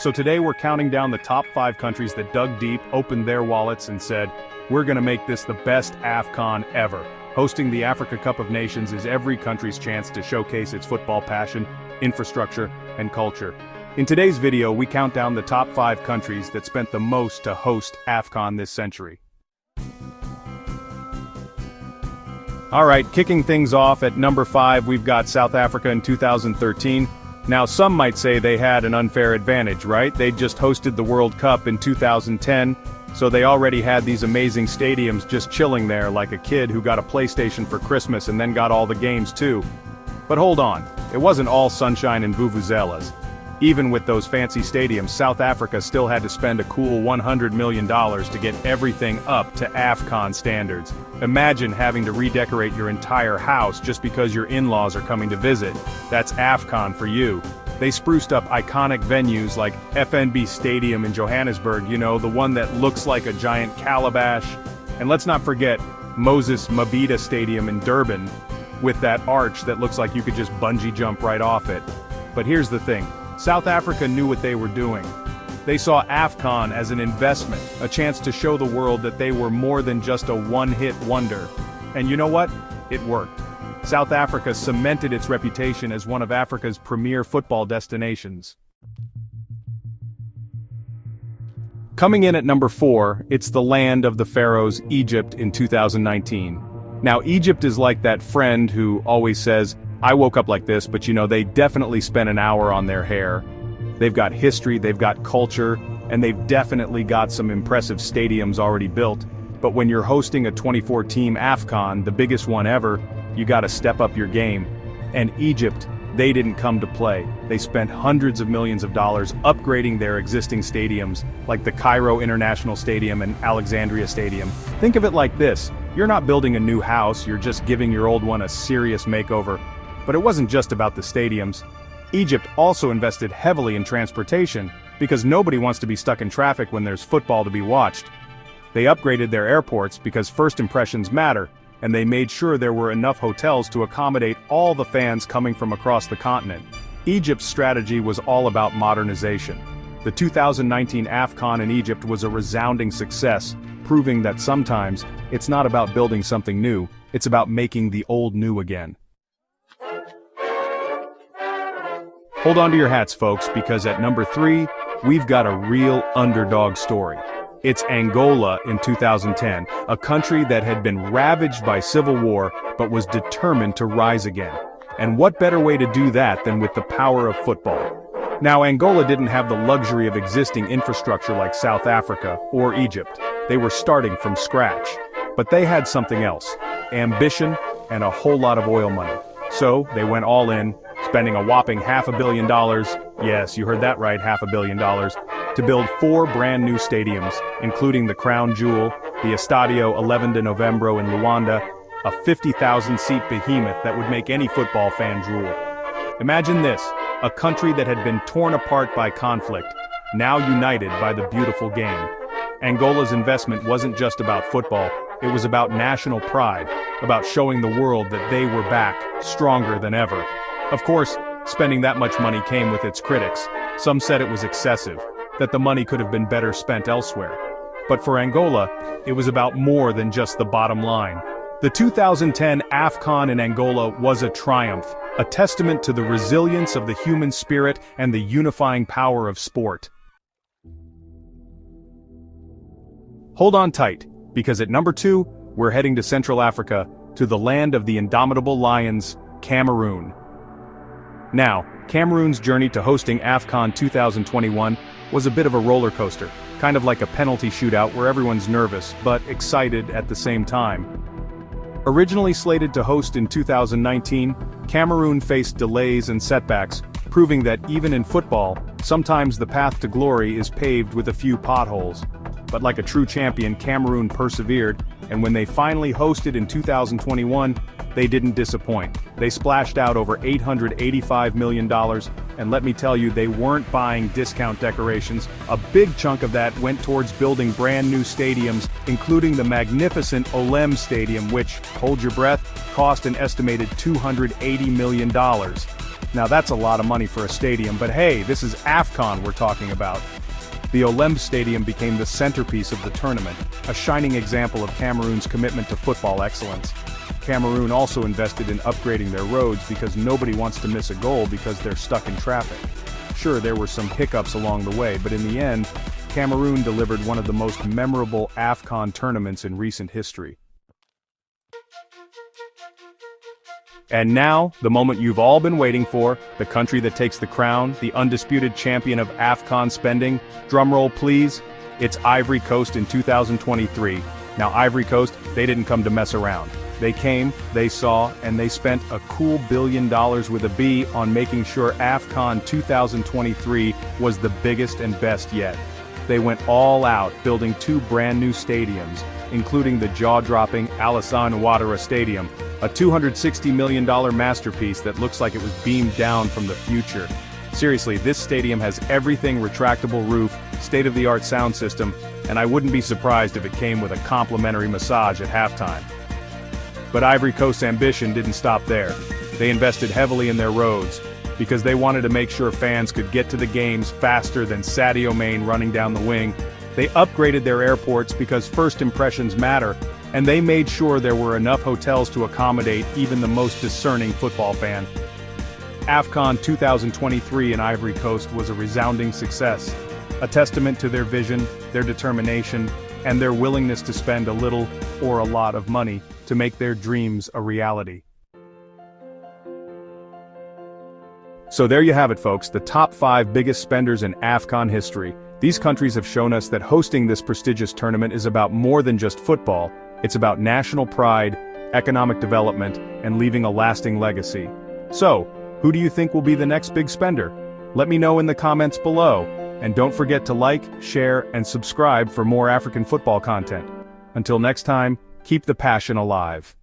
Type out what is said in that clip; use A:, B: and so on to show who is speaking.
A: So today we're counting down the top 5 countries that dug deep, opened their wallets and said, we're gonna make this the best AFCON ever. Hosting the Africa Cup of Nations is every country's chance to showcase its football passion, infrastructure, and culture. In today's video, we count down the top 5 countries that spent the most to host AFCON this century. Alright, kicking things off at number 5, we've got South Africa in 2013. Now some might say they had an unfair advantage, right? They just hosted the World Cup in 2010, so they already had these amazing stadiums just chilling there like a kid who got a PlayStation for Christmas and then got all the games too. But hold on, it wasn't all sunshine and vuvuzelas. Even with those fancy stadiums, South Africa still had to spend a cool $100 million to get everything up to AFCON standards. Imagine having to redecorate your entire house just because your in-laws are coming to visit. That's AFCON for you. They spruced up iconic venues like FNB Stadium in Johannesburg, you know, the one that looks like a giant calabash. And let's not forget Moses Mabhida Stadium in Durban, with that arch that looks like you could just bungee jump right off it. But here's the thing. South Africa knew what they were doing. They saw AFCON as an investment, a chance to show the world that they were more than just a one-hit wonder. And you know what? It worked. South Africa cemented its reputation as one of Africa's premier football destinations. Coming in at number 4, it's the land of the pharaohs, Egypt, in 2019. Now, Egypt is like that friend who always says, I woke up like this, but you know, they definitely spent an hour on their hair. They've got history, they've got culture, and they've definitely got some impressive stadiums already built. But when you're hosting a 24-team AFCON, the biggest one ever, you gotta step up your game. And Egypt, they didn't come to play. They spent hundreds of millions of dollars upgrading their existing stadiums, like the Cairo International Stadium and Alexandria Stadium. Think of it like this, you're not building a new house, you're just giving your old one a serious makeover. But it wasn't just about the stadiums. Egypt also invested heavily in transportation, because nobody wants to be stuck in traffic when there's football to be watched. They upgraded their airports because first impressions matter, and they made sure there were enough hotels to accommodate all the fans coming from across the continent. Egypt's strategy was all about modernization. The 2019 AFCON in Egypt was a resounding success, proving that sometimes, it's not about building something new, it's about making the old new again. Hold on to your hats, folks, because at number 3, we've got a real underdog story. It's Angola in 2010, a country that had been ravaged by civil war, but was determined to rise again. And what better way to do that than with the power of football? Now, Angola didn't have the luxury of existing infrastructure like South Africa or Egypt. They were starting from scratch. But they had something else, ambition and a whole lot of oil money. So, they went all in, spending a whopping $500 million, yes, you heard that right, $500 million, to build 4 brand new stadiums, including the crown jewel, the Estadio 11 de Novembro in Luanda, a 50,000-seat behemoth that would make any football fan drool. Imagine this, a country that had been torn apart by conflict, now united by the beautiful game. Angola's investment wasn't just about football, it was about national pride, about showing the world that they were back, stronger than ever. Of course, spending that much money came with its critics. Some said it was excessive, that the money could have been better spent elsewhere. But for Angola, it was about more than just the bottom line. The 2010 AFCON in Angola was a triumph, a testament to the resilience of the human spirit and the unifying power of sport. Hold on tight, because at number 2, we're heading to Central Africa, to the land of the indomitable lions, Cameroon. Now, Cameroon's journey to hosting AFCON 2021 was a bit of a roller coaster, kind of like a penalty shootout where everyone's nervous, but excited at the same time. Originally slated to host in 2019, Cameroon faced delays and setbacks, proving that even in football, sometimes the path to glory is paved with a few potholes. But like a true champion, Cameroon persevered, and when they finally hosted in 2021, they didn't disappoint. They splashed out over $885 million, and let me tell you, they weren't buying discount decorations. A big chunk of that went towards building brand new stadiums, including the magnificent Olem Stadium, which, hold your breath, cost an estimated $280 million. Now that's a lot of money for a stadium, but hey, this is AFCON we're talking about. The Olemb Stadium became the centerpiece of the tournament, a shining example of Cameroon's commitment to football excellence. Cameroon also invested in upgrading their roads because nobody wants to miss a goal because they're stuck in traffic. Sure, there were some hiccups along the way, but in the end, Cameroon delivered one of the most memorable AFCON tournaments in recent history. And now, the moment you've all been waiting for, the country that takes the crown, the undisputed champion of AFCON spending, drumroll please, it's Ivory Coast in 2023. Now Ivory Coast, they didn't come to mess around. They came, they saw, and they spent a cool $1 billion with a B on making sure AFCON 2023 was the biggest and best yet. They went all out, building 2 brand new stadiums, including the jaw-dropping Alassane Ouattara Stadium, a $260 million masterpiece that looks like it was beamed down from the future. Seriously, this stadium has everything: retractable roof, state-of-the-art sound system, and I wouldn't be surprised if it came with a complimentary massage at halftime. But Ivory Coast's ambition didn't stop there. They invested heavily in their roads, because they wanted to make sure fans could get to the games faster than Sadio Mane running down the wing. They upgraded their airports because first impressions matter, and they made sure there were enough hotels to accommodate even the most discerning football fan. AFCON 2023 in Ivory Coast was a resounding success, a testament to their vision, their determination, and their willingness to spend a little or a lot of money to make their dreams a reality. So there you have it, folks, the top 5 biggest spenders in AFCON history. These countries have shown us that hosting this prestigious tournament is about more than just football. It's about national pride, economic development, and leaving a lasting legacy. So, who do you think will be the next big spender? Let me know in the comments below. And don't forget to like, share, and subscribe for more African football content. Until next time, keep the passion alive.